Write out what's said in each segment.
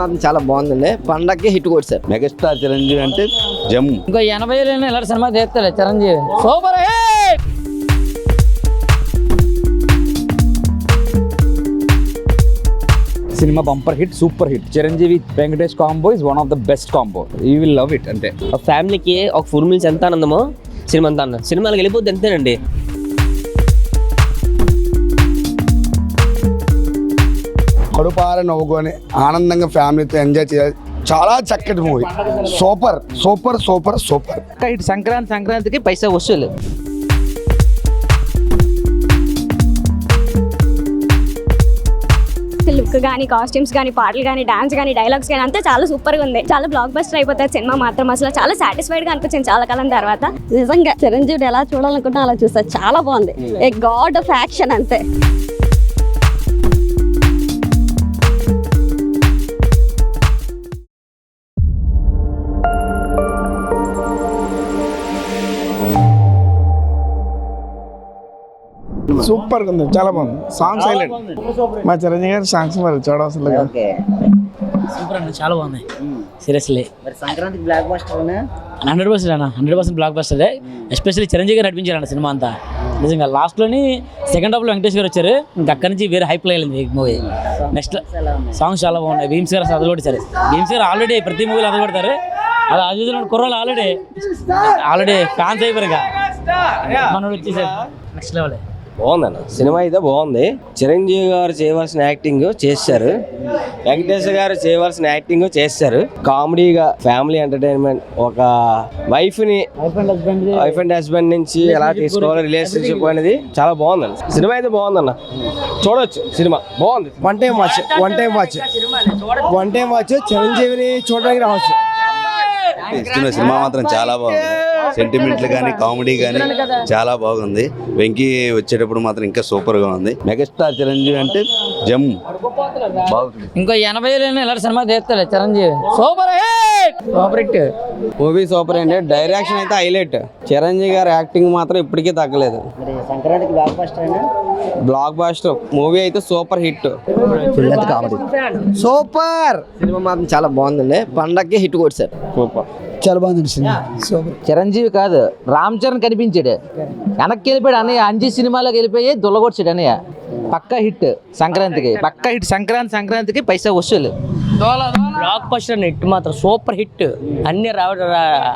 మాత్రం చాలా బాగుందండి. పండగకి హిట్ కొట్టారు. మెగాస్టార్ చిరంజీవి అంటే జమ్. ఇంకో 80 ఇలాంటి సినిమా తీస్తాడు Chiranjeevi. Super hit. Cinema bumper hit, super hit. Chiranjeevi Venkatesh combo is one of the best combo. You will love it. అంతే. ఒక ఫ్యామిలీకి ఒక ఫుల్ మీల్స్ ఎంత ఆనందమో సినిమా అంతా అన్న. సినిమాలకు వెళ్ళిపోద్ది అంతేనండి. కడుపార నవ్వుకొని ఆనందంగా ఫ్యామిలీతో ఎంజాయ్ చేయాలి. చాలా చక్కటి movie. Super super super super hit. సంక్రాంతికి పైసా వసూలు. లుక్ కానీ, కాస్ట్యూమ్స్ కానీ, పాటలు కానీ, డాన్స్ కానీ, డైలాగ్స్ కానీ అంతా చాలా సూపర్ గా ఉంది. చాలా బ్లాక్ బస్టర్ అయిపోతుంది సినిమా మాత్రం. అసలు చాలా సాటిస్ఫైడ్ గా అనిపించింది చాలా కాలం తర్వాత. నిజంగా చిరంజీవి ఎలా చూడాలనుకుంటున్నా అలా చూస్తా. చాలా బాగుంది. ఏ గాడ్ ఆఫ్ యాక్షన్ అంతే. సూపర్ గా ఉంది. చాలా బాగుంది. Songs highlight. మా చిరంజీవి గారి సాంగ్స్ మరి చూడవలసిన సూపర్ అండి, చాలా బాగుంది. సీరియస్లీ సంక్రాంతికి బ్లాక్ బస్టర్ 100% అన్న. 100% బ్లాక్ బస్టర్. ఎస్పెషల్లీ చిరంజీవి గారు నడిపించారన్న సినిమా అంతా. నిజంగా లాస్ట్లోని సెకండ్ హాఫ్లో వెంకటేష్ గారు వచ్చారు. ఇంకా అక్కడి నుంచి వేరే హైప్లో వెళ్ళింది మూవీ. నెక్స్ట్ సాంగ్స్ చాలా బాగున్నాయి. భీమ్స్ గారు అసలు అదగొట్టారు. భీమ్స్ గారు ఆల్రెడీ ప్రతి మూవీలో అదగొడతారు. అది అజుజులు కుర్రోళ్ళు ఆల్రెడీ ఫ్యాన్స్ అయిపోయారు. మనోడు వచ్చేసారు నెక్స్ట్ లెవెల్. బాగుందన్న సినిమా అయితే బాగుంది. చిరంజీవి గారు చేయవలసిన యాక్టింగ్ చేశారు. వెంకటేష్ గారు చేయవలసిన యాక్టింగ్ చేశారు. కామెడీగా ఫ్యామిలీ ఎంటర్టైన్మెంట్. ఒక వైఫ్ అండ్ హస్బెండ్ నుంచి ఎలా తీసుకోవాలి రిలేషన్షిప్ అనేది చాలా బాగుందండి. సినిమా అయితే బాగుందన్న, చూడొచ్చు. సినిమా బాగుంది. వన్ టైం వాచ్ చిరంజీవిని చూడడానికి రావచ్చు. సినిమా మాత్రం చాలా బాగుంది. సెంటిమెంట్లు కానీ కామెడీ కానీ చాలా బాగుంది. వెంకీ వచ్చేటప్పుడు మాత్రం ఇంకా సూపర్ గా ఉంది. మెగాస్టార్ చిరంజీవి అంటే జమ్. ఇంకో 80 ఇలాంటి సినిమా తీస్తాడు Chiranjeevi. Super hit. Super hit movie super అండి. డైరెక్షన్ అయితే హైలైట్. చిరంజీవి గారి యాక్టింగ్ మాత్రం ఇప్పటికీ తగ్గలేదు. సంక్రాంతికి block buster block buster movie అయితే సూపర్ హిట్. సూపర్. సినిమా మాత్రం చాలా బాగుందండి. పండగకి హిట్ కొట్టారు. సూపర్. చాలా బాగుంది సినిమా. సూపర్. చిరంజీవి కాదు, రామ్ చరణ్ కనిపించాడు. వెనక్కి వెళ్ళిపోయాడు అన్నయ్య. 5 సినిమాలకు వెళ్ళిపోయి దుల్లగొచ్చాడు అన్నయ్య. పక్కా హిట్ సంక్రాంతికి. పక్కా హిట్. సంక్రాంతికి పైసా వసూలు. బ్లాక్ బస్టర్ హిట్ మాత్రం సూపర్ హిట్. అన్ని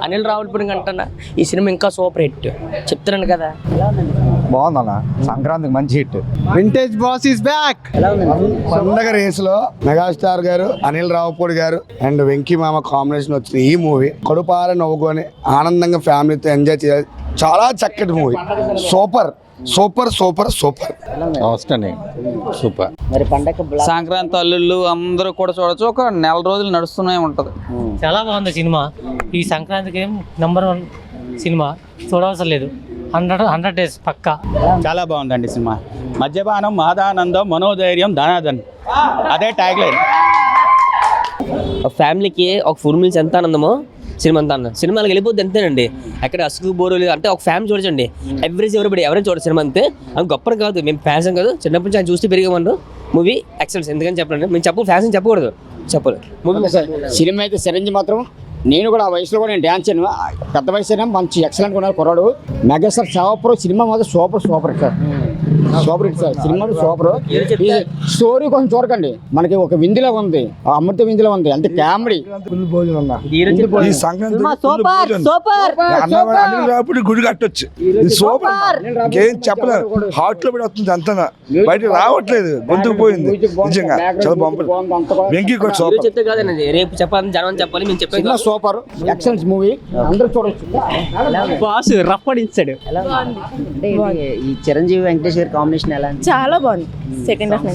అనిల్ రావులపూడి అంటున్నా ఈ సినిమా ఇంకా సూపర్ హిట్ చెప్తున్నాను కదా. బాగుందన్న. సంక్రాంతికి మంచి hit. Vintage boss is back. పండగ రేసులో మెగాస్టార్ గారు, అనిల్ రావుపూడి గారు అండ్ వెంకీ మామ కాంబినేషన్ వచ్చిన ఈ మూవీ కడుపార నవ్వుకొని ఆనందంగా ఫ్యామిలీతో ఎంజాయ్ చేయాలి. చాలా చక్కటి movie. Super super super super. Super. మరి పండగ సంక్రాంతి అల్లుళ్ళు అందరూ కూడా చూడొచ్చు. ఒక నెల రోజులు నడుస్తూనే ఉంటది. చాలా బాగుంది సినిమా. ఈ సంక్రాంతికి నెంబర్ 1 సినిమా. చూడవసరం లేదు. 100 డేస్ పక్కా. చాలా బాగుందండి సినిమా. మద్యపానం మాదానందం మనోధైర్యం ధనాదన్, అదే ట్యాగ్ లైన్. ఒక ఫ్యామిలీకి ఒక ఫుల్ మీల్స్ ఎంత ఆనందమో సినిమా అంతా అన్న. సినిమాలకు వెళ్ళిపోద్ది అంతేనండి. అక్కడ అసుకు బోరులు అంటే ఒక ఫ్యామిలీ చూడొచ్చండి. ఎవరిబడి ఎవరైనా చూడదు సినిమా అంతే. అది గొప్పని కాదు, మేము ఫ్యాన్స్ కాదు. చిన్నప్పటి నుంచి ఆయన చూస్తే పెరిగామన్నారు. Movie excellence. ఎందుకని చెప్పండి, మేము ఫ్యాన్స్ చెప్పకూడదు. చెప్పలేదు మూవీ. సినిమా అయితే చిరంజీవి మాత్రం, నేను కూడా ఆ వయసులో కూడా నేను డ్యాన్స్ చేయను. పెద్ద వయసు అయినా మంచి ఎక్సలెంట్ ఉన్నారు కుర్రాడు. Megastar super. సినిమా మాత్రం super super sir. Super hit sir. Cinema super. Story కొంచెం చూడకండి. మనకి ఒక విందులో ఉంది, అమృత విందులో ఉంది. అంటే కామెడీ. గుడి కట్టొచ్చు. సూపర్. ఏం చెప్పలేదు. హార్ట్ లో వస్తుంది అంతా. బయట రావట్లేదు. గొంతుకు పోయింది. నిజంగా చాలా బాగుంది. వెంకీ కూడా సూపర్. చెప్తే కాదండి, రేపు చెప్పాలని జనం చెప్పాలి. మేము చెప్పే సూపర్ ఎక్సలెంట్ మూవీ. అందరూ చూడొచ్చు. బాస్ రఫ్ పడించాడు. ఈ చిరంజీవి వెంకటేష్ గారి కాంబినేషన్ ఎలా? చాలా బాగుంది. సెకండ్ హాఫ్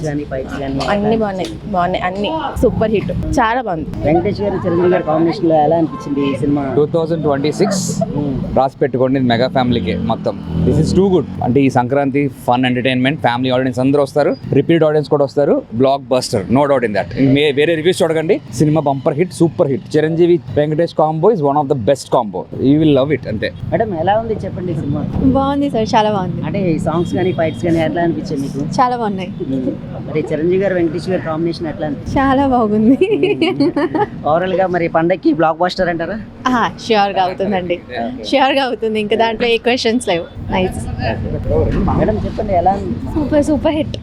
అన్ని బాగున్నాయి. అన్ని సూపర్ హిట్. చాలా బాగుంది. వెంకటేష్ గారు చిరంజీవి గారి కాంబినేషన్ లో ఎలా అనిపించింది ఈ సినిమా? 2026 రాసి పెట్టుకోండి మెగా ఫ్యామిలీకి మొత్తం. This is too good. అంటే ఈ Sankranti fun entertainment, family audience అందరూ వస్తారు. రిపీట్ ఆడియన్స్ కూడా వస్తారు. Blockbuster, no doubt in that. వేరే రివ్యూస్ చూడకండి. Cinema bumper hit, super hit. Chiranjeevi Venkatesh combo is one of the best combo, you will love it అంతే. Madam ఎలా ఉంది చెప్పండి ఈ సినిమా? బాగుంది సార్, చాలా బాగుంది, అంటే ఈ సాంగ్స్ కానీ ఫైట్స్ కానీ ఎట్లా అనిపించాయి మీకు? చాలా బాగున్నాయి, మరి చిరంజీవి గారు వెంకటేష్ గారు కాంబినేషన్ ఎట్లా అనిపించింది? చాలా బాగుంది. ఓవరాల్ గా మరి పండక్కి బ్లాక్ బస్టర్ అంటారా? ష్యూర్గా అవుతుందండి, ష్యూర్గా అవుతుంది, ఇంకా దాంట్లో ఏ క్వశ్చన్స్ లేవు. నైస్. మేడం చెప్పండి ఎలా ఉంది? సూపర్ సూపర్ హిట్,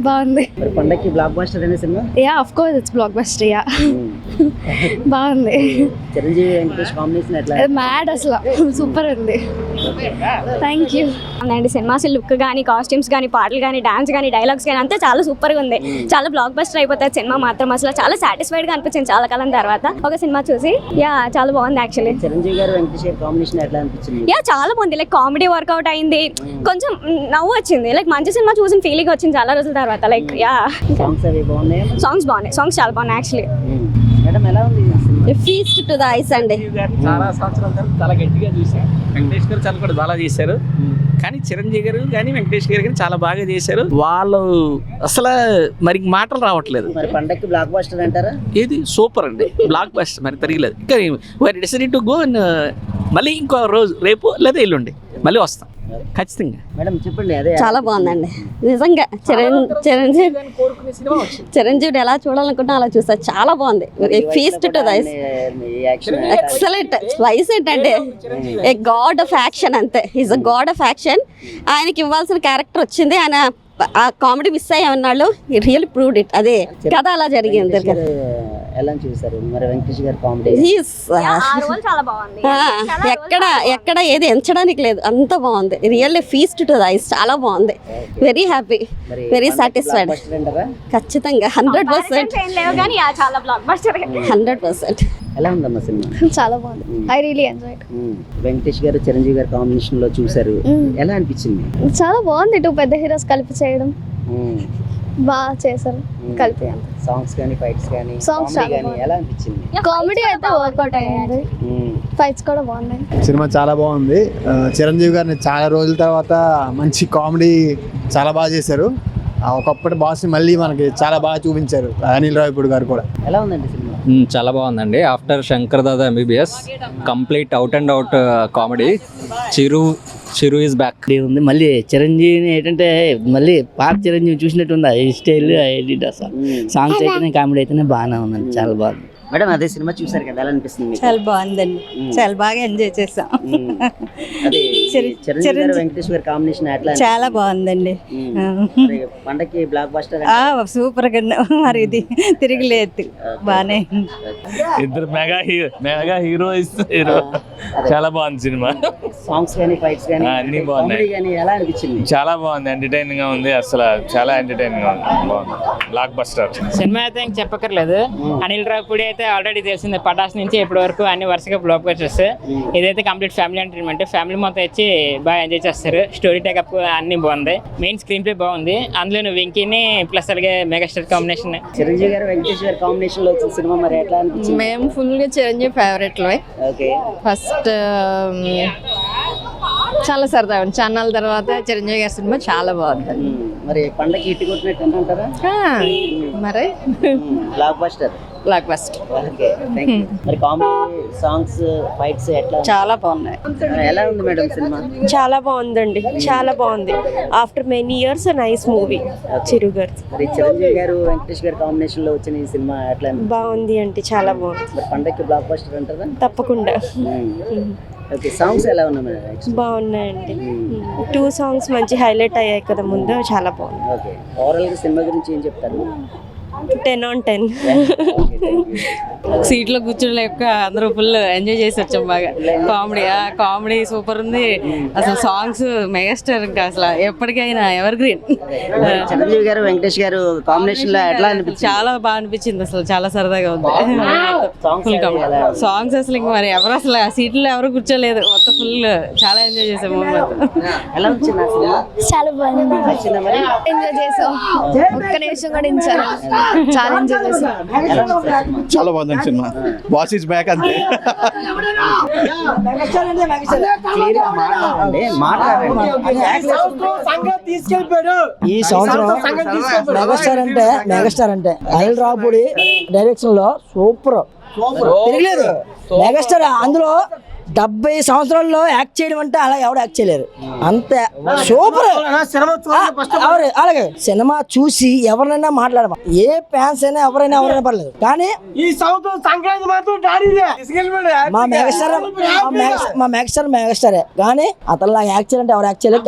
బాగుంది. మరి పండక్కి బ్లాక్ బస్టర్ అనే cinema? Yeah of course it's block buster. Yeah బాగుంది. చిరంజీవి వెంకటేష్ కాంబినేషన్ ఎట్లా? మ్యాడ్ అసలు, సూపర్ ఉంది. Thank you. అండి సినిమా అసలు లుక్ కానీ కాస్ట్యూమ్స్ కానీ పాటలు కానీ డాన్స్ కానీ డైలాగ్స్ కానీ అంతా చాలా సూపర్గా ఉంది. చాలా బ్లాక్ బస్టర్ అయిపోతుంది సినిమా మాత్రం. అసలు చాలా సాటిస్ఫైడ్గా అనిపించింది చాలా కాలం తర్వాత ఒక సినిమా చూసి. యా చాలా బాగుంది యాక్చువల్లీ. చిరంజీవి గారు వెంకటేష్ గారి కాంబినేషన్ ఎట్లా అనిపించింది? యా చాలా బాగుంది. లైక్ కామెడీ వర్కౌట్ అయింది, కొంచెం నవ్వు వచ్చింది, లైక్ మంచి సినిమా చూసిన ఫీలింగ్ వచ్చింది చాలా రోజుల తర్వాత. లైక్ యా సాంగ్స్ అవి బాగున్నాయి. సాంగ్స్ బాగున్నాయి, సాంగ్స్ చాలా బాగున్నాయి యాక్చువల్లీ. మేడం ఎలా ఉంది ఈ cinema? Feast to the ice అండి. చాలా సంవత్సరాల తర్వాత చాలా గట్టిగా చూసారు. వెంకటేష్ గారు చాలా కూడా బాగా చేశారు, కానీ చిరంజీవి గారు కానీ వెంకటేష్ గారు కానీ చాలా బాగా చేశారు. వాళ్ళు అసలు మరి మాటలు రావట్లేదు. మరి పండక్కి బ్లాక్ బస్టర్ అంటారా? ఇది సూపర్ అండి, బ్లాక్ బస్టర్ మరి తిరగలేదు. కానీ వీఆర్ డిసైడెడ్ టు గో. మళ్ళీ ఇంకో రోజు రేపు లేదా ఎల్లుండి మళ్ళీ వస్తాం ఖచ్చితంగా. మేడం చెప్పండి. అదే చాలా బాగుందండి నిజంగా. చిరంజీవి ఎలా చూడాలనుకుంటున్నా అలా చూస్తా. చాలా బాగుంది. Feast to the eyes, excellent. Spice ఏంటంటే ఏ గాడ్ ఆఫ్ యాక్షన్ అంతే. Is a god of action. ఆయనకి ఇవ్వాల్సిన క్యారెక్టర్ వచ్చింది. ఆయన ఆ కామెడీ మిస్ అయ్యామన్నాళ్ళు రియల్ ప్రూవ్డ్ ఇట్. అదే కథ అలా జరిగింది. ఎలా చూసారు మరి వెంకటేష్ గారి కామెడీ? చాలా బాగుంది. ఎక్కడ ఏది ఎంచడానికి లేదు, అంత బాగుంది. Really feast to the ice. చాలా బాగుంది. Very happy, very satisfied. ఖచ్చితంగా 100%. చాలా బ్లాక్ బస్టర్. 100%. ఎలా ఉందమ్మా సినిమా? చాలా బాగుంది. I really enjoyed. వెంకటేష్ గారు చిరంజీవి గారి కాంబినేషన్ లో చూసారు, ఎలా అనిపించింది? చాలా బాగుంది. టూ పెద్ద హీరోస్ కలిపి చేయడం బాగా చేశారు కలిపి. సాంగ్స్ కానీ ఫైట్స్ కానీ Songs కామెడీ కానీ ఎలా అనిపించింది? కామెడీ అయితే వర్కౌట్ అయ్యింది, ఫైట్స్ కూడా బాగున్నాయి. సినిమా చాలా బాగుంది. చిరంజీవి గారిని చాలా రోజుల తర్వాత మంచి కామెడీ చాలా బాగా చేశారు. ఒకప్పటి బాస్ని మళ్ళీ మనకి చాలా బాగా చూపించారు అనిల్ రావిపూడి గారు కూడా. ఎలా ఉందండి సినిమా? చాలా బాగుందండి. After Shankar Dada MBBS complete out and out comedy. Chiru is back ఉంది. మళ్ళీ చిరంజీవిని ఏంటంటే మళ్ళీ పాత చిరంజీవి చూసినట్టు ఉంది. ఈ స్టైల్ ఎడిట్ అసలు సాంగ్స్ అయితేనే కామెడీ అయితేనే బాగానే ఉందండి, చాలా బాగుంది. మేడం అదే సినిమా చూసారు కదా, ఎలా అనిపిస్తుంది? చాలా బాగుందండి, చాలా బాగా ఎంజాయ్ చేసాం. అదే చిరంజీవి గారు వెంకటేష్ గారి కాంబినేషన్ ఎట్లా? చాలా బాగుందండి. పండక్కి బ్లాక్ బస్టర్ సూపర్ గా మరి ఇది తిరిగిలేదు. బానే ఇద్దరు మెగా హీరో చాలా బాగుంది సినిమా. సాంగ్స్ కానీ ఫైట్స్ కానీ అన్ని బాగున్నాయి. ఎలా అనిపించింది? చాలా బాగుంది, ఎంటర్టైనింగ్ గా ఉంది. అసలు చాలా ఎంటర్టైనింగ్ గా ఉంది, బాగుంది. బ్లాక్ బస్టర్ సినిమా అయితే ఇంక చెప్పక్కర్లేదు. అనిల్ రావిపూడి అయితే ఆల్రెడీ తెలిసింది, పటాస్ నుంచి ఇప్పటి వరకు అన్ని వరుసగా బ్లాక్ బస్టర్స్. ఇదైతే కంప్లీట్ ఫ్యామిలీ ఎంటర్టైన్మెంట్. ఫ్యామిలీ మొత్తం వచ్చి బాగా ఎంజాయ్ చేస్తారు. స్టోరీ టేకప్ అన్ని బాగుంది, మెయిన్ స్క్రీన్ ప్లే బాగుంది. అందులో వెంకీని ప్లస్ అలాగే మెగాస్టార్ కాంబినేషన్. చిరంజీవి గారు వెంకటేష్ గారి కాంబినేషన్ లో వచ్చిన సినిమా మరి ఎట్లా అనిపించింది? మేము ఫుల్ గా చిరంజీవి ఫేవరెట్. ఓకే, ఫస్ట్ చాలా సరదా ఉంది. ఛానల్ తర్వాత చిరంజీవి గారి సినిమా చాలా బాగుంది. మరి పండగ హిట్ కొట్టినట్టు అంటారా? మరి block buster. Block buster. Okay, thank you. మరి కామెడీ సాంగ్స్ ఫైట్స్ ఎట్లా? చాలా బాగున్నాయి. ఎలా ఉంది మేడం సినిమా? చాలా బాగుందండి, చాలా బాగుంది. After many years nice movie Chiru garu. మరి చిరంజీవి గారు వెంకటేష్ గారి కాంబినేషన్ లో వచ్చిన ఈ సినిమా ఎట్లా? బాగుంది అంటే చాలా బాగుంది. మరి పండగకి బ్లాక్ బస్టర్ అంటారా? తప్పకుండా. ఓకే, సాంగ్స్ ఎలా ఉన్నాయి మేడం? బాగున్నాయండి. 2 songs మంచి హైలైట్ అయ్యాయి కదా ముందు, చాలా బాగుంది. ఓకే, ఓవరాల్ గా సినిమా గురించి ఏం చెప్తారు? 10 on 10. సీట్లో కూర్చోలేక అందరూ ఫుల్ ఎంజాయ్ చేసి వచ్చాం బాగా. కామెడీ సూపర్ ఉంది. అసలు సాంగ్స్ మెగాస్టార్, ఇంకా అసలు ఎప్పటికైనా ఎవర్ గ్రీన్. చిరంజీవి గారు వెంకటేష్ గారు కాంబినేషన్ లో ఎట్లా అనిపించింది? చాలా బాగా అనిపించింది. అసలు చాలా సరదాగా ఉంది. సాంగ్స్ అసలు ఇంక మరి ఎవరు అసలు ఆ సీట్లో ఎవరు కూర్చోలేదు, మొత్తం ఫుల్ చాలా ఎంజాయ్ చేసాం. ఎలా వచ్చింది సినిమా? చాలా బాగుంది. నచ్చిందా మరి? ఎంజాయ్ చేసాం, ఒక్క నిమిషం కూడా ఇంచారు. చాలా ఎంజాయ్ చేసాం. చాలా బాగుంది సినిమా. బాస్ ఇస్ బ్యాక్ అంతే. ఈ సంవత్సరం మెగాస్టార్ అంటే అనిల్ రావిపూడి డైరెక్షన్ లో సూపర్ తిరగలేదు. మెగాస్టార్ అందులో 70 సంవత్సరాల్లో యాక్ట్ చేయడం అంటే అలా ఎవరు యాక్ట్ చేయలేరు. అంతే సూపర్. అలాగే సినిమా చూసి ఎవరినైనా మాట్లాడమా, ఏ ఫ్యాన్స్ అయినా ఎవరైనా పర్లేదు, కానీ ఈ సంవత్సరం సంక్రాంతి మాత్రం మా మెగాస్టారే, కానీ అతను యాక్ట్ చేయాలంటే ఎవరు యాక్ట్ చేయలేరు.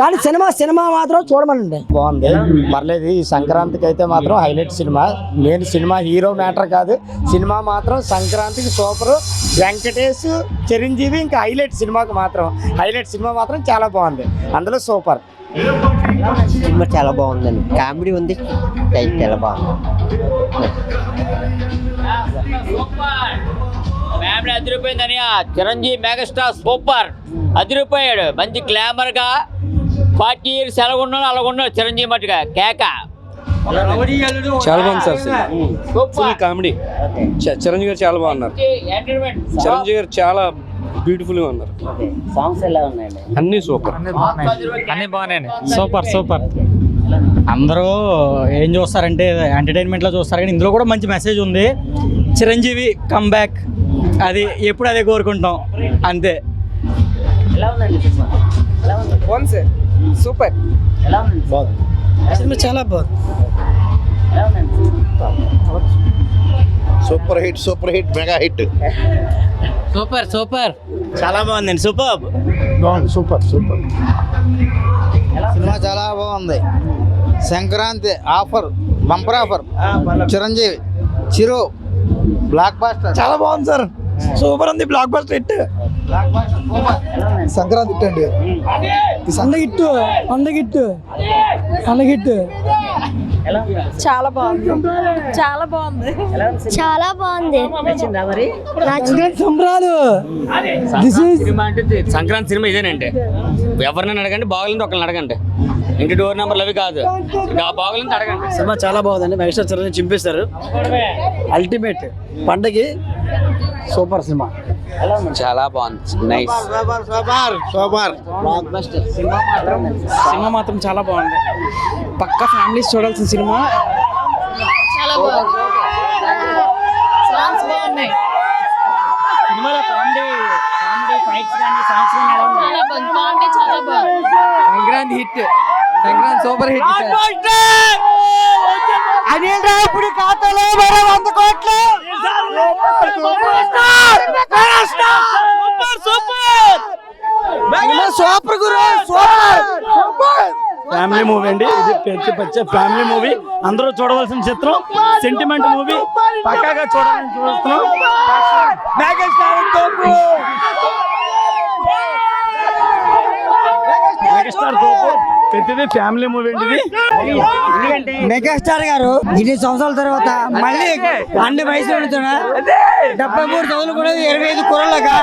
కానీ సినిమా మాత్రం చూడమనండి. బాగుంది, పర్లేదు. ఈ సంక్రాంతికి అయితే మాత్రం highlight cinema. Main cinema hero matter కాదు, సినిమా మాత్రం సంక్రాంతికి సూపర్. వెంకటేష్, చిరంజీవి ఇంకా హైలైట్ సినిమాకి మాత్రం హైలైట్. సినిమా మాత్రం చాలా బాగుంది, అందులో సూపర్. సినిమా చాలా బాగుందండి, కామెడీ ఉంది, చాలా బాగుంది. ఫ్యామిలీ అదిరిపోయిందని చిరంజీవి మెగాస్టార్ సూపర్ అదిరిపోయాడు. మంచి గ్లామర్ గా 40 years ఎలా ఉన్నాడు అలా ఉన్నాడు చిరంజీవి మట్టుగా కేక. చాలా బాగుంది సార్, ఫుల్ కామెడీ. చిరంజీవి గారు చాలా బాగున్నారు. చిరంజీవి గారు చాలా బ్యూటిఫుల్ గా ఉన్నారు. సాంగ్స్ ఎలా ఉన్నాయండి? అన్ని సూపర్, అన్నీ బాగున్నాయండి. సూపర్. అందరూ ఏం చూస్తారంటే ఎంటర్టైన్మెంట్లో చూస్తారు, కానీ ఇందులో కూడా మంచి మెసేజ్ ఉంది. చిరంజీవి కమ్బ్యాక్, అది ఎప్పుడు అదే కోరుకుంటాం అంతే. ఎలా ఉందండి సినిమా? ఎలా ఉంది? సూపర్. ఎలా ఉంది? బాగుంది. సినిమా చాలా బాగుంది. ఎలా ఉందండి? Super hit mega hit. Super చాలా బాగుందండి. సూపర్. సినిమా చాలా బాగుంది. Sankranti offer, bumper offer. Chiranjeevi Chiru blockbuster చాలా బాగుంది సార్, సూపర్ ఉంది. Blockbuster hit, Sankranti hit అండి. అందగిట్టు చాలా బాగుంది. నచ్చిందా మరి? సంబరాలు. సినిమా అంటే సంక్రాంతి సినిమా ఇదేనండి. ఎవరినైనా అడగండి, బాగోలేని ఒకరిని అడగండి. ఇంటి డోర్ నెంబర్లు అవి కాదు, బాగోలేని అడగండి. సినిమా చాలా బాగుందండి. మెగాస్టార్ చిరంజీవి చింపేస్తారు. అల్టిమేట్ పండగకి సూపర్ సినిమా. చాలా బాగుంది. నైస్. సినిమా మాత్రం చాలా బాగుంది. పక్కా ఫ్యామిలీస్ చూడాల్సిన సినిమా. సినిమాలో కామెడీ ఫైట్స్ కానీ సాంగ్స్ కానీ ఎలా ఉన్నాయి? Sankranti hit, Sankranti super hit. Anil Ravipudi ఖాతాలో మరో 100 కోట్లు. సూపర్ గురు, సూపర్. ఫ్యామిలీ మూవీ అండి ఇది, పెద్ద ఫ్యామిలీ మూవీ. అందరూ చూడవలసిన చిత్రం. సెంటిమెంట్ మూవీ, పక్కాగా చూడాలని చూస్తున్నాం. మెగాస్టార్ తోపు ప్రతిదీ ఫ్యామిలీ మూవీ అండి ఇది. మెగాస్టార్ గారు ఇన్ని సంవత్సరాల తర్వాత మళ్ళీ అన్ని వయసులో ఉంటున్నా 73 చదువులు కూడా 25 కోళ్ళగా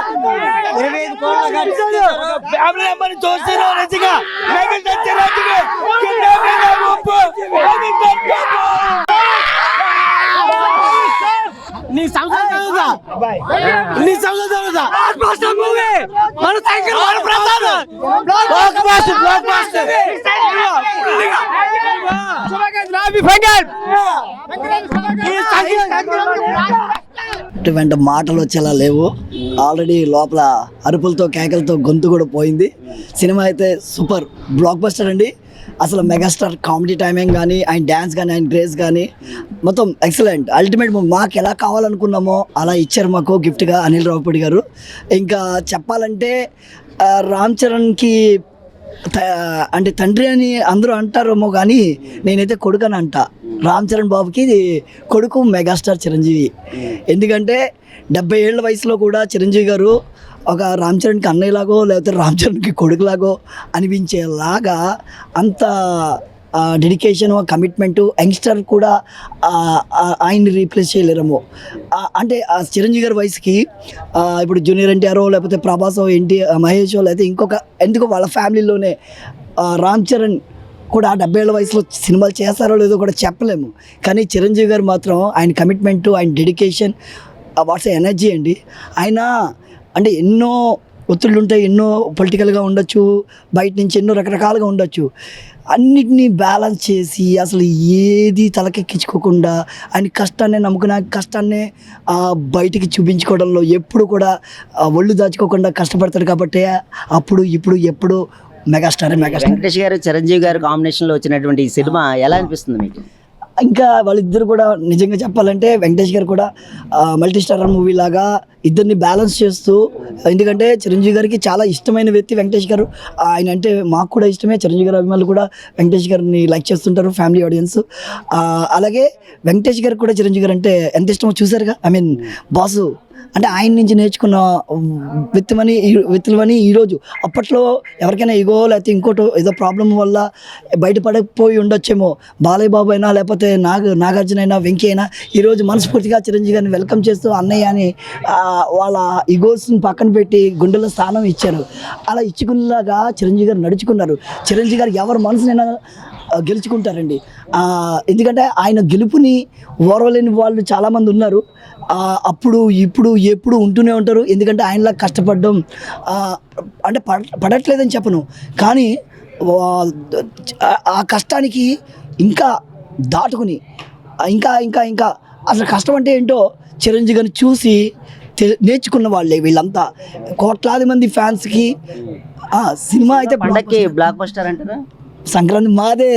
ఫ్యామిలీ మెంబర్ చూస్తున్నారు. నిజంగా మెగాస్టార్ చిరంజీవి నీ సంవత్సరం చదువుతా, నీ సంవత్సరం చదువుతా. మన శంకర్ వరప్రసాద్ బ్లాక్ బాస్టర్. ఇటువంటి మాటలు వచ్చేలా లేవు. ఆల్రెడీ లోపల అరుపులతో కేకలతో గొంతు కూడా పోయింది. సినిమా అయితే సూపర్ బ్లాక్ బస్టర్ అండి. అసలు మెగాస్టార్ కామెడీ టైమింగ్ కానీ, ఆయన డ్యాన్స్ కానీ, ఆయన గ్రేస్ కానీ మొత్తం ఎక్సలెంట్. అల్టిమేట్ మాకు ఎలా కావాలనుకున్నామో అలా ఇచ్చారు మాకు గిఫ్ట్గా అనిల్ రావుపూడి గారు. ఇంకా చెప్పాలంటే రామ్ చరణ్కి అంటే తండ్రి అని అందరూ అంటారేమో, కానీ నేనైతే కొడుకు అని అంటా. రామ్ చరణ్ బాబుకి కొడుకు మెగాస్టార్ చిరంజీవి. ఎందుకంటే 70 ఏళ్ల వయసులో కూడా చిరంజీవి గారు ఒక రామ్ చరణ్కి అన్నయ్యలాగో లేకపోతే రామ్ చరణ్కి కొడుకులాగో అనిపించేలాగా అంత డెడికేషన్, కమిట్మెంటు, యంగ్స్టర్ కూడా ఆయన్ని రీప్లేస్ చేయలేరేమో. అంటే ఆ చిరంజీవి గారి వయసుకి ఇప్పుడు జూనియర్ ఎన్టీఆర్ లేకపోతే ప్రభాసో, మహేష్ లేకపోతే ఇంకొక ఎందుకో వాళ్ళ ఫ్యామిలీలోనే రామ్ చరణ్ కూడా 70 ఏళ్ల వయసులో సినిమాలు చేస్తారో లేదో కూడా చెప్పలేము. కానీ చిరంజీవి గారు మాత్రం ఆయన కమిట్మెంటు, ఆయన డెడికేషన్, వాట్స్ ఎనర్జీ అండి. ఆయన అంటే ఎన్నో ఒత్తిళ్ళు ఉంటాయి, ఎన్నో పొలిటికల్గా ఉండొచ్చు, బయట నుంచి ఎన్నో రకరకాలుగా ఉండొచ్చు. అన్నిటినీ బ్యాలెన్స్ చేసి అసలు ఏది తలకెక్కించుకోకుండా ఆయన కష్టాన్ని నమ్ముకున్న కష్టాన్ని బయటికి చూపించుకోవడంలో ఎప్పుడు కూడా ఒళ్ళు దాచుకోకుండా కష్టపడతాడు. కాబట్టి అప్పుడు ఇప్పుడు ఎప్పుడు మెగాస్టార్. వెంకటేష్ గారు చిరంజీవి గారు కాంబినేషన్లో వచ్చినటువంటి ఈ సినిమా ఎలా అనిపిస్తుంది మీకు? ఇంకా వాళ్ళిద్దరు కూడా నిజంగా చెప్పాలంటే వెంకటేష్ గారు కూడా మల్టీ స్టారర్ మూవీ లాగా ఇద్దరిని బ్యాలెన్స్ చేస్తూ, ఎందుకంటే చిరంజీవి గారికి చాలా ఇష్టమైన వ్యక్తి వెంకటేష్ గారు. ఆయన అంటే మాకు కూడా ఇష్టమే, చిరంజీవి గారు అభిమానులు కూడా వెంకటేష్ గారిని లైక్ చేస్తుంటారు, ఫ్యామిలీ ఆడియన్స్. అలాగే వెంకటేష్ గారికి కూడా చిరంజీవి గారు అంటే ఎంత ఇష్టమో చూసారుగా. ఐ మీన్ బాసు అంటే ఆయన నుంచి నేర్చుకున్న వ్యక్తులని ఈరోజు, అప్పట్లో ఎవరికైనా ఇగో లేకపోతే ఇంకోటో ఏదో ప్రాబ్లం వల్ల బయటపడకపోయి ఉండొచ్చేమో, బాలయ్య బాబు అయినా లేకపోతే నాగార్జున అయినా వెంకీ అయినా ఈరోజు మనస్ఫూర్తిగా చిరంజీవి గారిని వెల్కమ్ చేస్తూ అన్నయ్య అని వాళ్ళ ఇగోస్ని పక్కన పెట్టి గుండెలో స్థానం ఇచ్చారు. అలా ఇచ్చుకునేలాగా చిరంజీవి గారు నడుచుకున్నారు. చిరంజీవి గారు ఎవరి మనసునైనా గెలుచుకుంటారండి. ఎందుకంటే ఆయన గెలుపుని ఓర్వలేని వాళ్ళు చాలామంది ఉన్నారు. అప్పుడు ఇప్పుడు ఎప్పుడు ఉంటూనే ఉంటారు. ఎందుకంటే ఆయనలా కష్టపడడం అంటే పడట్లేదని చెప్పను, కానీ ఆ కష్టానికి ఇంకా దాటుకుని ఇంకా ఇంకా ఇంకా అసలు కష్టం అంటే ఏంటో చిరంజీవి గారిని చూసి నేర్చుకున్న వాళ్ళే వీళ్ళంతా. కోట్లాది మంది ఫ్యాన్స్కి సినిమా అయితే పండక్కి బ్లాక్ బస్టర్ అంటారా? సంక్రాంతి మాదే,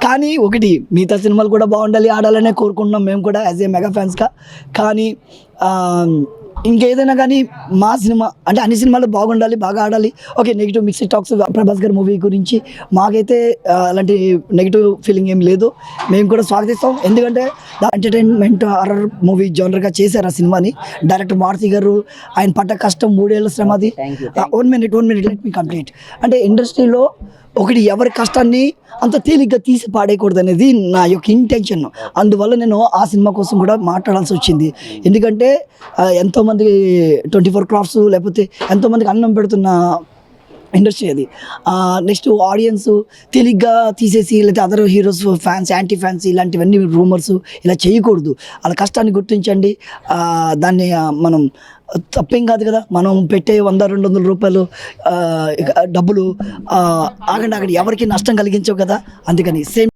కానీ ఒకటి మిగతా సినిమాలు కూడా బాగుండాలి, ఆడాలనే కోరుకుంటున్నాం మేము కూడా యాజ్ ఏ మెగా ఫ్యాన్స్గా. కానీ ఇంకేదైనా కానీ మా సినిమా అంటే అన్ని సినిమాలు బాగుండాలి, బాగా ఆడాలి. Okay, negative mixed talks Prabhas గారి మూవీ గురించి మాకైతే అలాంటి నెగిటివ్ ఫీలింగ్ ఏం లేదు, మేము కూడా స్వాగతిస్తాం. ఎందుకంటే ఎంటర్టైన్మెంట్ హారర్ మూవీ జోనర్గా చేశారు ఆ సినిమాని. డైరెక్టర్ మారుతి గారు ఆయన పడ్డ కష్టం 3 ఏళ్ళ శ్రమ అది. 1 minute లెట్ మీ కంప్లీట్. అంటే ఇండస్ట్రీలో ఒకటి ఎవరి కష్టాన్ని అంత తేలిగ్గా తీసి పాడేయకూడదు అనేది నా యొక్క ఇంటెన్షన్. అందువల్ల నేను ఆ సినిమా కోసం కూడా మాట్లాడాల్సి వచ్చింది. ఎందుకంటే ఎంతోమంది 24 క్రాఫ్ట్స్ లేకపోతే ఎంతోమందికి అన్నం పెడుతున్న ఇండస్ట్రీ అది. నెక్స్ట్ ఆడియన్స్ తేలిగ్గా తీసేసి లేకపోతే other heroes fans anti fans ఇలాంటివన్నీ రూమర్స్ ఇలా చేయకూడదు. వాళ్ళ కష్టాన్ని గుర్తించండి. దాన్ని మనం తప్పేం కాదు కదా, మనం పెట్టే 100-200 రూపాయలు డబ్బులు ఆగండి ఎవరికి నష్టం కలిగించవు కదా. అందుకని సేమ్